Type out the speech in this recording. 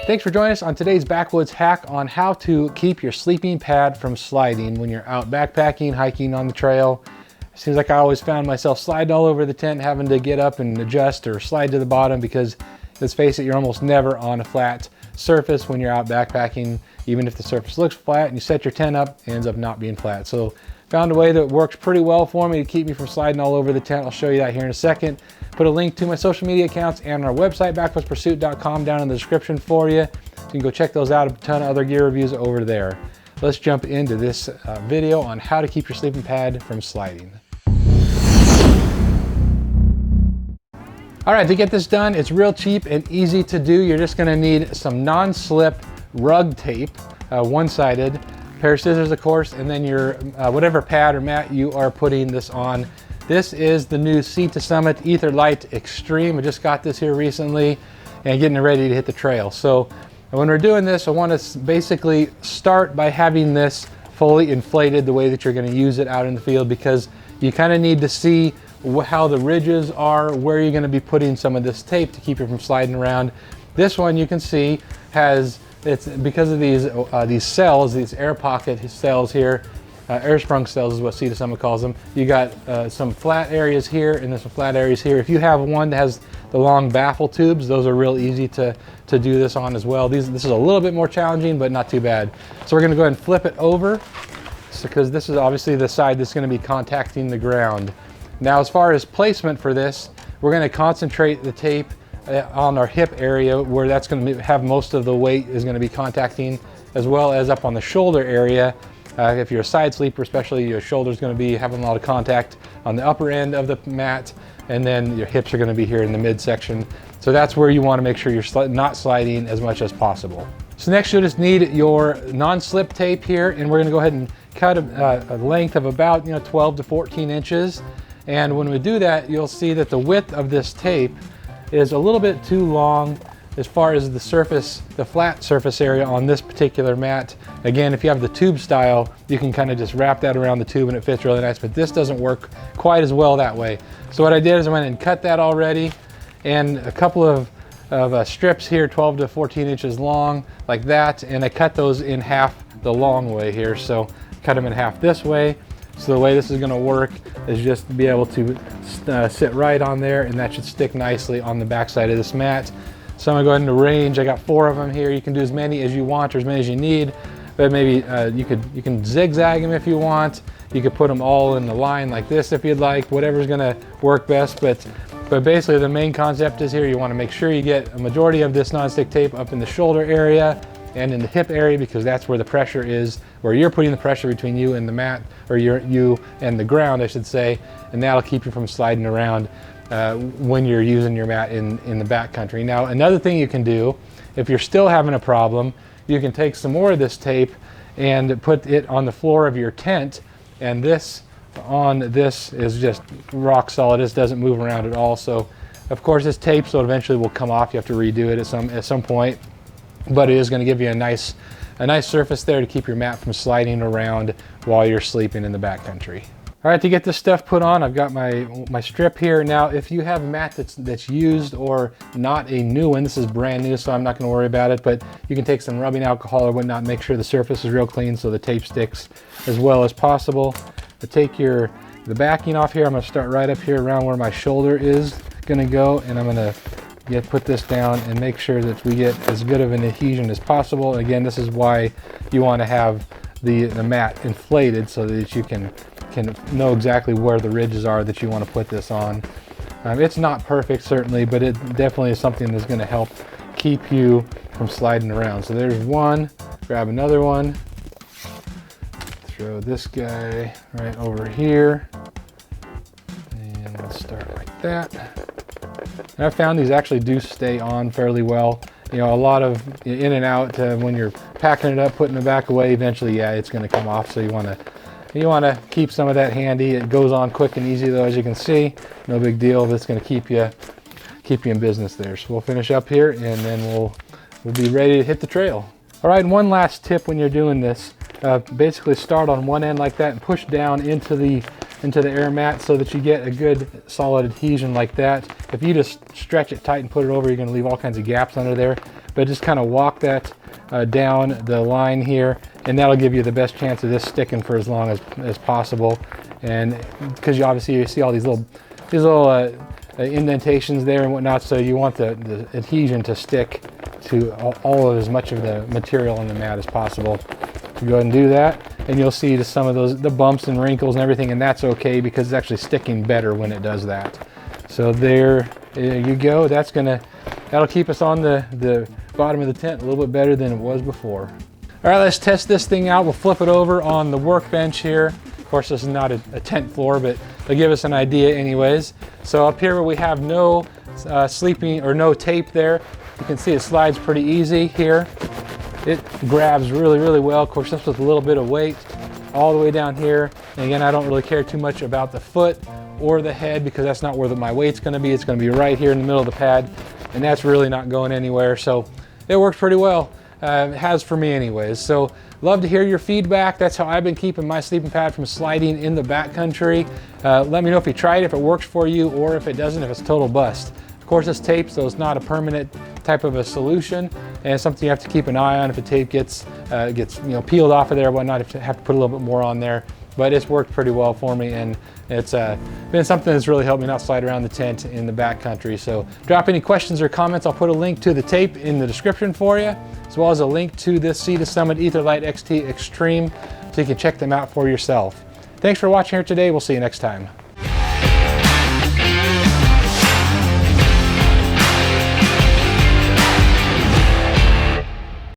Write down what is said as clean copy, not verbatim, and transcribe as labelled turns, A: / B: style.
A: Thanks for joining us on today's Backwoods Hack on how to keep your sleeping pad from sliding when you're out backpacking, hiking on the trail. It seems like I always found myself sliding all over the tent, having to get up and adjust or slide to the bottom because, let's face it, you're almost never on a flat surface when you're out backpacking. Even if the surface looks flat and you set your tent up, it ends up not being flat. So found a way that works pretty well for me to keep me from sliding all over the tent. I'll show you that here in a second. Put a link to my social media accounts and our website, backwoodspursuit.com, down in the description for you. So you can go check those out. A ton of other gear reviews over there. Let's jump into this video on how to keep your sleeping pad from sliding. All right, to get this done, it's real cheap and easy to do. You're just gonna need some non-slip rug tape, one-sided, pair of scissors, of course, and then your whatever pad or mat you are putting this on. This is the new Sea to Summit Ether Light Extreme. I just got this here recently and getting it ready to hit the trail. So when we're doing this, I want to basically start by having this fully inflated the way that you're going to use it out in the field, because you kind of need to see how the ridges are, where you're going to be putting some of this tape to keep it from sliding around. This one you can see has, it's because of these cells, these air pocket cells here, air sprung cells is what Sea to Summit calls them. You got some flat areas here and then some flat areas here. If you have one that has the long baffle tubes, those are real easy to do this on as well. This is a little bit more challenging, but not too bad. So we're gonna go ahead and flip it over, because this is obviously the side that's gonna be contacting the ground. Now, as far as placement for this, we're gonna concentrate the tape on our hip area, where that's gonna have most of the weight is gonna be contacting, as well as up on the shoulder area. If you're a side sleeper especially, your shoulder's going to be having a lot of contact on the upper end of the mat, and then your hips are going to be here in the midsection. So that's where you want to make sure you're not sliding as much as possible. So next you'll just need your non-slip tape here, and we're going to go ahead and cut a length of about 12 to 14 inches. And when we do that, you'll see that the width of this tape is a little bit too long as far as the surface, the flat surface area on this particular mat. Again, if you have the tube style, you can kind of just wrap that around the tube and it fits really nice, but this doesn't work quite as well that way. So what I did is I went and cut that already, and a couple of strips here, 12 to 14 inches long, like that, and I cut those in half the long way here. So cut them in half this way. So the way this is gonna work is just to be able to sit right on there, and that should stick nicely on the backside of this mat. So I'm gonna go ahead and arrange. I got 4 of them here. You can do as many as you want or as many as you need, but maybe you can zigzag them if you want. You could put them all in the line like this if you'd like, whatever's gonna work best. But basically the main concept is here, you wanna make sure you get a majority of this non-stick tape up in the shoulder area and in the hip area, because that's where the pressure is, where you're putting the pressure between you and the mat, or you and the ground, I should say, and that'll keep you from sliding around when you're using your mat in the backcountry. Now, another thing you can do, if you're still having a problem, you can take some more of this tape and put it on the floor of your tent, and this is just rock solid. This doesn't move around at all. So of course this tape, so eventually will come off. You have to redo it at some point, but it is going to give you a nice surface there to keep your mat from sliding around while you're sleeping in the backcountry. All right, to get this stuff put on, I've got my strip here. Now, if you have a mat that's used or not a new one, this is brand new, so I'm not gonna worry about it, but you can take some rubbing alcohol or whatnot, make sure the surface is real clean so the tape sticks as well as possible. To take the backing off here, I'm gonna start right up here around where my shoulder is gonna go, and I'm gonna put this down and make sure that we get as good of an adhesion as possible. Again, this is why you wanna have the mat inflated, so that you can know exactly where the ridges are that you want to put this on. It's not perfect, certainly, but it definitely is something that's going to help keep you from sliding around. So there's one, grab another one, throw this guy right over here, and let's start like that. And I found these actually do stay on fairly well. A lot of in and out when you're packing it up, putting it back away, eventually, yeah, it's going to come off. So you want to keep some of that handy. It goes on quick and easy though, as you can see. No big deal, but it's going to keep you in business there. So we'll finish up here, and then we'll be ready to hit the trail. All right, and one last tip when you're doing this, basically start on one end like that and push down into the air mat so that you get a good solid adhesion like that. If you just stretch it tight and put it over, you're going to leave all kinds of gaps under there. but just kind of walk that down the line here, and that'll give you the best chance of this sticking for as long as possible. And because you see all these little indentations there and whatnot, so you want the adhesion to stick to all of as much of the material on the mat as possible. So go ahead and do that, and you'll see some of the bumps and wrinkles and everything, and that's okay because it's actually sticking better when it does that. So there you go. That'll keep us on the bottom of the tent a little bit better than it was before. All right, let's test this thing out. We'll flip it over on the workbench here. Of course, this is not a tent floor, but it'll give us an idea anyways. So up here where we have no sleeping or no tape there, you can see it slides pretty easy here. It grabs really, really well. Of course, this with a little bit of weight all the way down here. And again, I don't really care too much about the foot or the head because that's not where my weight's gonna be. It's gonna be right here in the middle of the pad, and that's really not going anywhere. So it works pretty well. It has for me anyways. So love to hear your feedback. That's how I've been keeping my sleeping pad from sliding in the backcountry. Let me know if you tried it, if it works for you, or if it doesn't, if it's a total bust. Of course, it's tape, so it's not a permanent type of a solution, and it's something you have to keep an eye on. If the tape gets peeled off of there, whatnot, you have to put a little bit more on there. But it's worked pretty well for me, and it's been something that's really helped me not slide around the tent in the backcountry. So drop any questions or comments. I'll put a link to the tape in the description for you, as well as a link to this Sea to Summit Etherlite XT Extreme, so you can check them out for yourself. Thanks for watching here today. We'll see you next time.